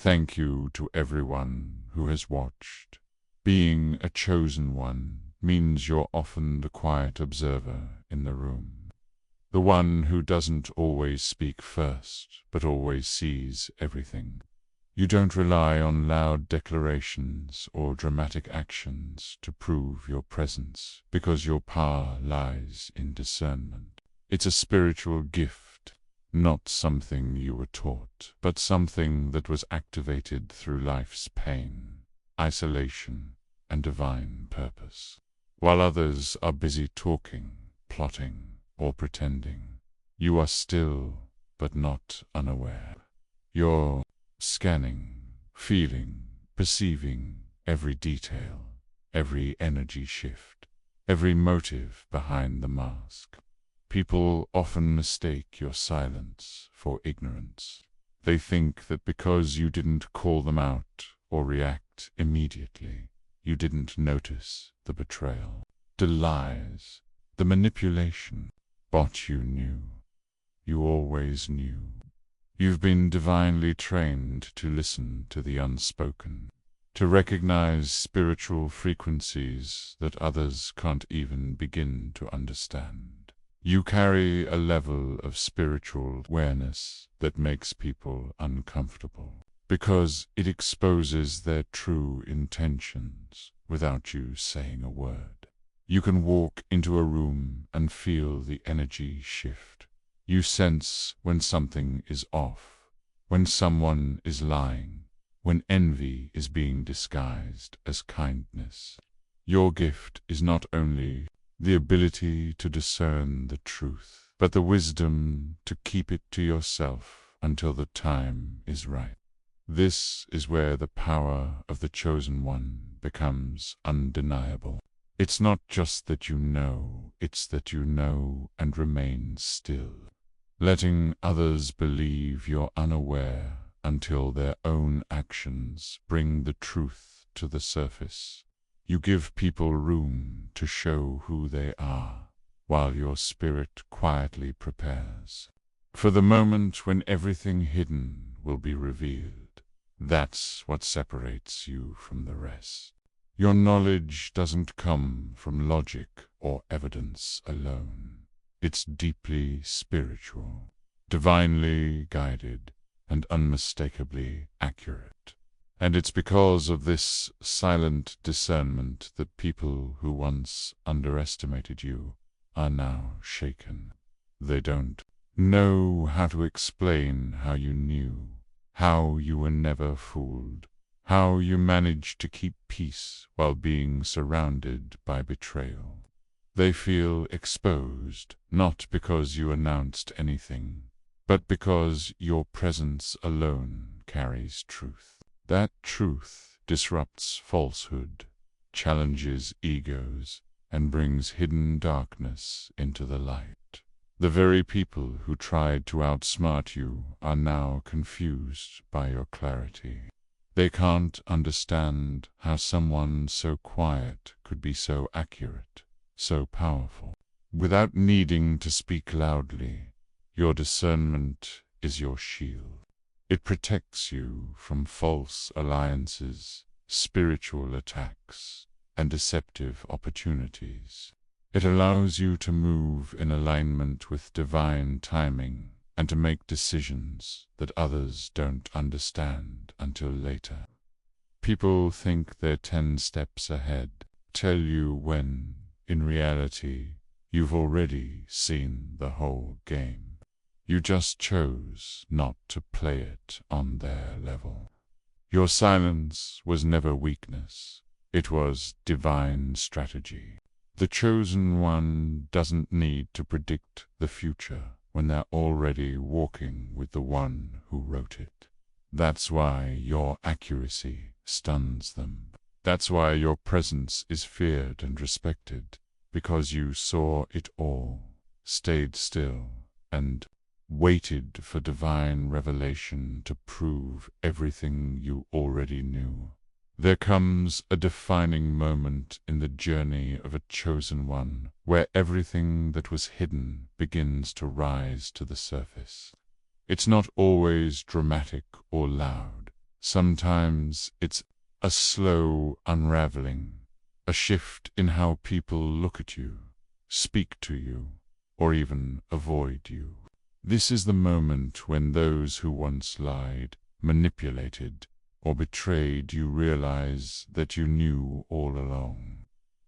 Thank you to everyone who has watched. Being a chosen one means you're often the quiet observer in the room. The one who doesn't always speak first, but always sees everything. You don't rely on loud declarations or dramatic actions to prove your presence, because your power lies in discernment. It's a spiritual gift, not something you were taught, but something that was activated through life's pain, isolation, and divine purpose. While others are busy talking, plotting, or pretending, you are still, but not unaware. You're scanning, feeling, perceiving every detail, every energy shift, every motive behind the mask. People often mistake your silence for ignorance. They think that because you didn't call them out or react immediately, you didn't notice the betrayal, the lies, the manipulation. But you knew. You always knew. You've been divinely trained to listen to the unspoken, to recognize spiritual frequencies that others can't even begin to understand. You carry a level of spiritual awareness that makes people uncomfortable, because it exposes their true intentions without you saying a word. You can walk into a room and feel the energy shift. You sense when something is off, when someone is lying, when envy is being disguised as kindness. Your gift is not only the ability to discern the truth, but the wisdom to keep it to yourself until the time is right. This is where the power of the chosen one becomes undeniable. It's not just that you know, it's that you know and remain still, letting others believe you're unaware until their own actions bring the truth to the surface. You give people room to show who they are, while your spirit quietly prepares for the moment when everything hidden will be revealed. That's what separates you from the rest. Your knowledge doesn't come from logic or evidence alone. It's deeply spiritual, divinely guided, and unmistakably accurate. And it's because of this silent discernment that people who once underestimated you are now shaken. They don't know how to explain how you knew, how you were never fooled, how you managed to keep peace while being surrounded by betrayal. They feel exposed, not because you announced anything, but because your presence alone carries truth. That truth disrupts falsehood, challenges egos, and brings hidden darkness into the light. The very people who tried to outsmart you are now confused by your clarity. They can't understand how someone so quiet could be so accurate, so powerful. Without needing to speak loudly, your discernment is your shield. It protects you from false alliances, spiritual attacks, and deceptive opportunities. It allows you to move in alignment with divine timing and to make decisions that others don't understand until later. People think they're 10 steps ahead, tell you when, in reality, you've already seen the whole game. You just chose not to play it on their level. Your silence was never weakness. It was divine strategy. The chosen one doesn't need to predict the future when they're already walking with the one who wrote it. That's why your accuracy stuns them. That's why your presence is feared and respected, because you saw it all, stayed still, and waited for divine revelation to prove everything you already knew. There comes a defining moment in the journey of a chosen one where everything that was hidden begins to rise to the surface. It's not always dramatic or loud. Sometimes it's a slow unraveling, a shift in how people look at you, speak to you, or even avoid you. This is the moment when those who once lied, manipulated, or betrayed you realize that you knew all along.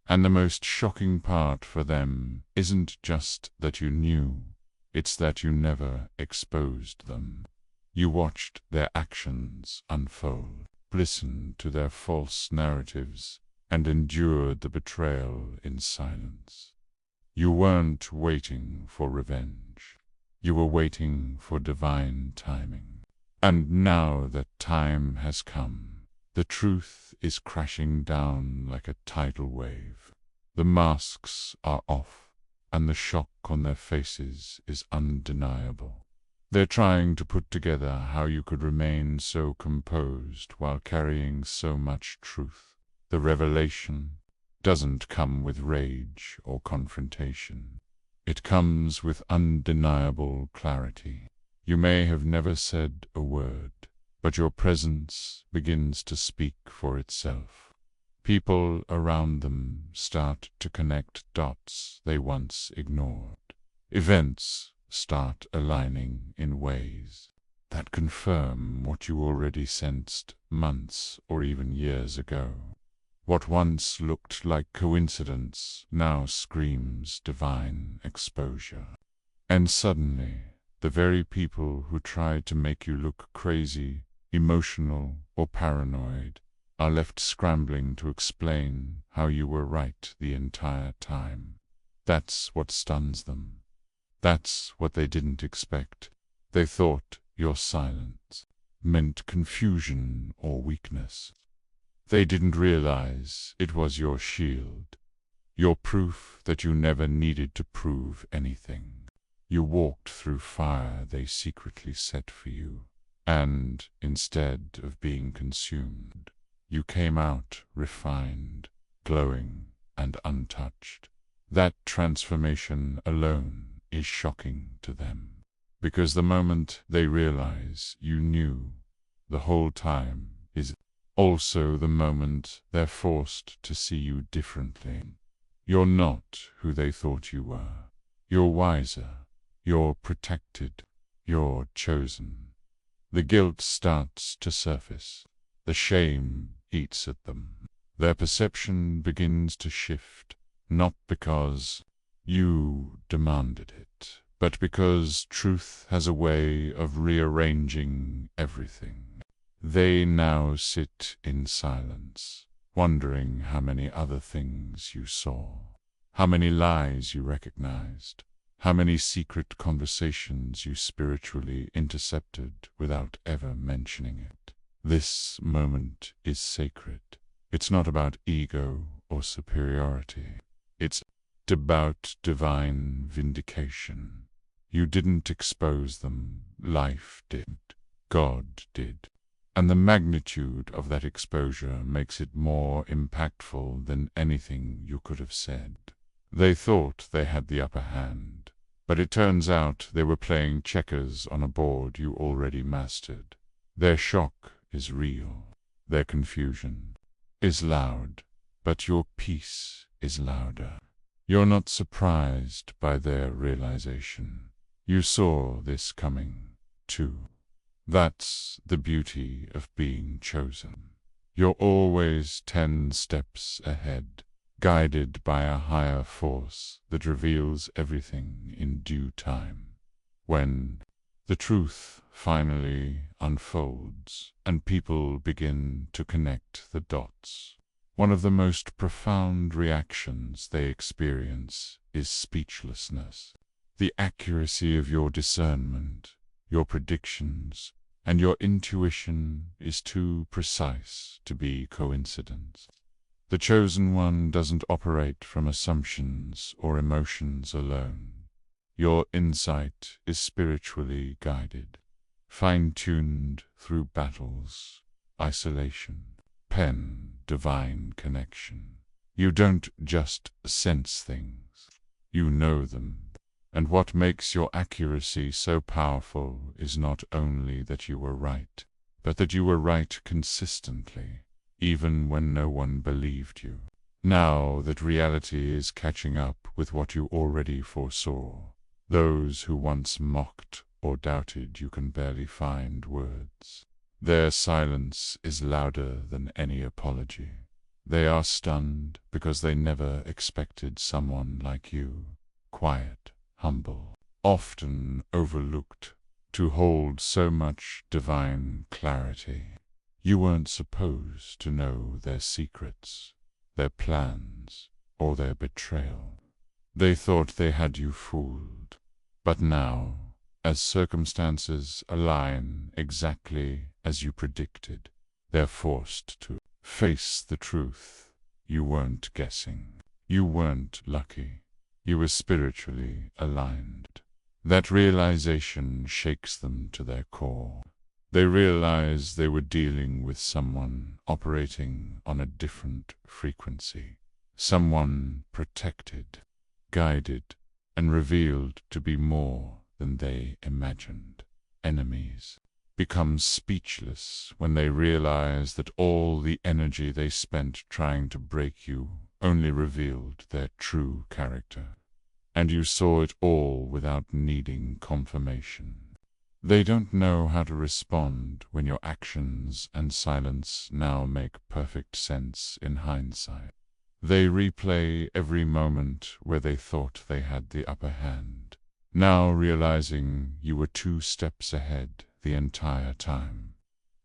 And the most shocking part for them isn't just that you knew, it's that you never exposed them. You watched their actions unfold, listened to their false narratives, and endured the betrayal in silence. You weren't waiting for revenge. You were waiting for divine timing. And now that time has come, the truth is crashing down like a tidal wave. The masks are off, and the shock on their faces is undeniable. They're trying to put together how you could remain so composed while carrying so much truth. The revelation doesn't come with rage or confrontation. It comes with undeniable clarity. You may have never said a word, but your presence begins to speak for itself. People around them start to connect dots they once ignored. Events start aligning in ways that confirm what you already sensed months or even years ago. What once looked like coincidence now screams divine exposure. And suddenly, the very people who tried to make you look crazy, emotional, or paranoid are left scrambling to explain how you were right the entire time. That's what stuns them. That's what they didn't expect. They thought your silence meant confusion or weakness. They didn't realize it was your shield, your proof that you never needed to prove anything. You walked through fire they secretly set for you, and instead of being consumed, you came out refined, glowing, and untouched. That transformation alone is shocking to them, because the moment they realize you knew the whole time is also the moment they're forced to see you differently. You're not who they thought you were. You're wiser. You're protected. You're chosen. The guilt starts to surface. The shame eats at them. Their perception begins to shift, not because you demanded it, but because truth has a way of rearranging everything. They now sit in silence, wondering how many other things you saw, how many lies you recognized, how many secret conversations you spiritually intercepted without ever mentioning it. This moment is sacred. It's not about ego or superiority. It's about divine vindication. You didn't expose them. Life did. God did. And the magnitude of that exposure makes it more impactful than anything you could have said. They thought they had the upper hand, but it turns out they were playing checkers on a board you already mastered. Their shock is real. Their confusion is loud, but your peace is louder. You're not surprised by their realization. You saw this coming, too. That's the beauty of being chosen. You're always 10 steps ahead, guided by a higher force that reveals everything in due time. When the truth finally unfolds and people begin to connect the dots, one of the most profound reactions they experience is speechlessness. The accuracy of your discernment, your predictions, and your intuition is too precise to be coincidence. The chosen one doesn't operate from assumptions or emotions alone. Your insight is spiritually guided, fine-tuned through battles, isolation, divine connection. You don't just sense things, you know them. And what makes your accuracy so powerful is not only that you were right, but that you were right consistently, even when no one believed you. Now that reality is catching up with what you already foresaw, those who once mocked or doubted you can barely find words. Their silence is louder than any apology. They are stunned because they never expected someone like you, quiet, humble, often overlooked, to hold so much divine clarity. You weren't supposed to know their secrets, their plans, or their betrayal. They thought they had you fooled. But now, as circumstances align exactly as you predicted, they're forced to face the truth. You weren't guessing. You weren't lucky. You were spiritually aligned. That realization shakes them to their core. They realize they were dealing with someone operating on a different frequency, someone protected, guided, and revealed to be more than they imagined. Enemies become speechless when they realize that all the energy they spent trying to break you only revealed their true character. And you saw it all without needing confirmation. They don't know how to respond when your actions and silence now make perfect sense in hindsight. They replay every moment where they thought they had the upper hand, now realizing you were 2 steps ahead the entire time.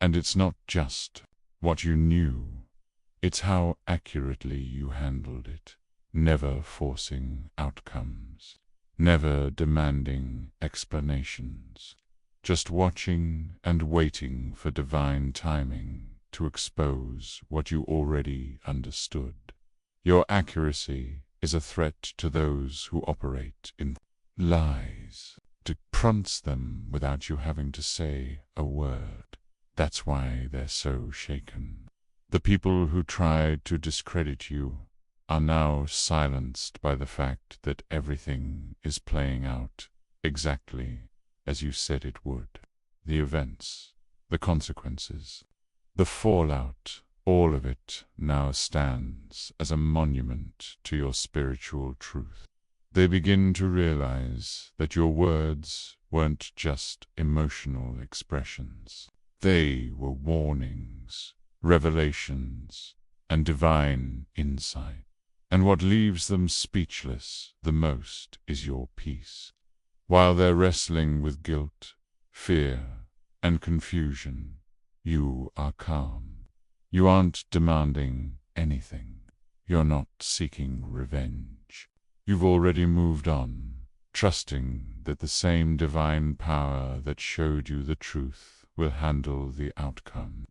And it's not just what you knew, it's how accurately you handled it, never forcing outcomes, never demanding explanations, just watching and waiting for divine timing to expose what you already understood. Your accuracy is a threat to those who operate in lies, to prance them without you having to say a word. That's why they're so shaken. The people who tried to discredit you are now silenced by the fact that everything is playing out exactly as you said it would. The events, the consequences, the fallout, all of it now stands as a monument to your spiritual truth. They begin to realize that your words weren't just emotional expressions. They were warnings, revelations, and divine insight. And what leaves them speechless the most is your peace. While they're wrestling with guilt, fear, and confusion, you are calm. You aren't demanding anything. You're not seeking revenge. You've already moved on, trusting that the same divine power that showed you the truth will handle the outcome.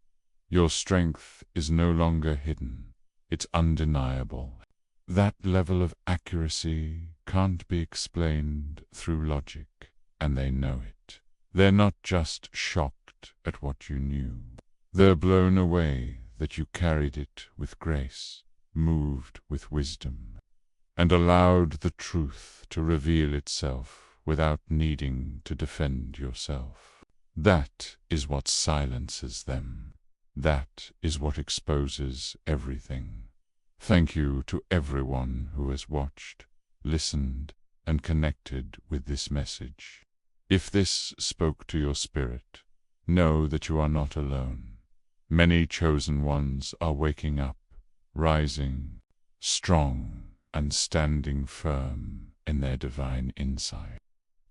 Your strength is no longer hidden. It's undeniable. That level of accuracy can't be explained through logic, and they know it. They're not just shocked at what you knew. They're blown away that you carried it with grace, moved with wisdom, and allowed the truth to reveal itself without needing to defend yourself. That is what silences them. That is what exposes everything. Thank you to everyone who has watched, listened, and connected with this message. If this spoke to your spirit, know that you are not alone. Many chosen ones are waking up, rising, strong, and standing firm in their divine insight.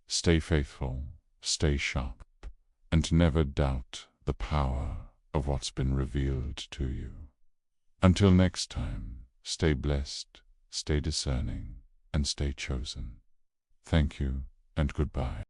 Stay faithful, stay sharp, and never doubt the power of what's been revealed to you. Until next time, stay blessed, stay discerning, and stay chosen. Thank you, and goodbye.